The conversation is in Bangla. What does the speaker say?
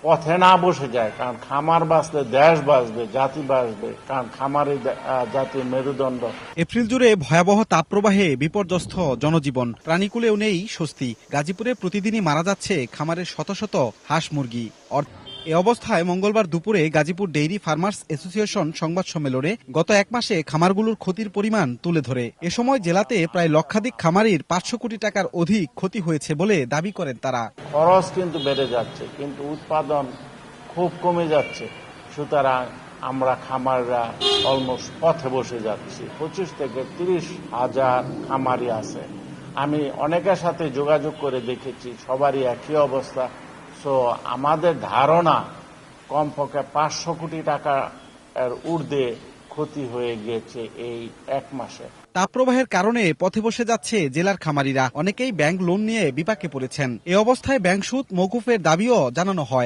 পথে না বসে যায়, কারণ খামার বাঁচলে দেশ বাঁচবে, জাতি বাঁচবে, কারণ খামারই জাতির মেরুদণ্ড। এপ্রিল জুড়ে ভয়াবহ তাপপ্রবাহে বিপর্যস্ত জনজীবন, প্রাণীকুলেও নেই স্বস্তি। গাজীপুরে প্রতিদিনই মারা যাচ্ছে খামারের শত শত হাঁস মুরগি। এ অবস্থায় মঙ্গলবার দুপুরে গাজীপুর ডেইরি ফার্মার্স অ্যাসোসিয়েশন সংবাদ সম্মেলনে গত এক মাসে খামারগুলোর ক্ষতির পরিমাণ তুলে ধরে। এ সময় জেলাতে প্রায় লক্ষাধিক খামারির 500 কোটি টাকার অধিক ক্ষতি হয়েছে বলে দাবি করেন তারা। খরচ কিন্তু বেড়ে যাচ্ছে, কিন্তু উৎপাদন খুব কমে যাচ্ছে। সুতরাং আমরা খামাররা অলমোস্ট পথে বসে যাচ্ছি। 25 থেকে 30 হাজার খামারি আছে। আমি অনেকের সাথে যোগাযোগ করে দেখেছি, সবারই একই অবস্থা। সো আমাদের ধারণা কমপক্ষে 500 কোটি টাকা এর ঊর্ধ্বে ক্ষতি হয়ে গিয়েছে এই এক মাসে। তাপপ্রবাহের কারণে পথে বসে যাচ্ছে জেলার খামারিরা। অনেকেই ব্যাংক লোন নিয়ে বিপাকে পড়েছেন। এ অবস্থায় ব্যাংক সুদ মওকুফের দাবিও জানানো হয়।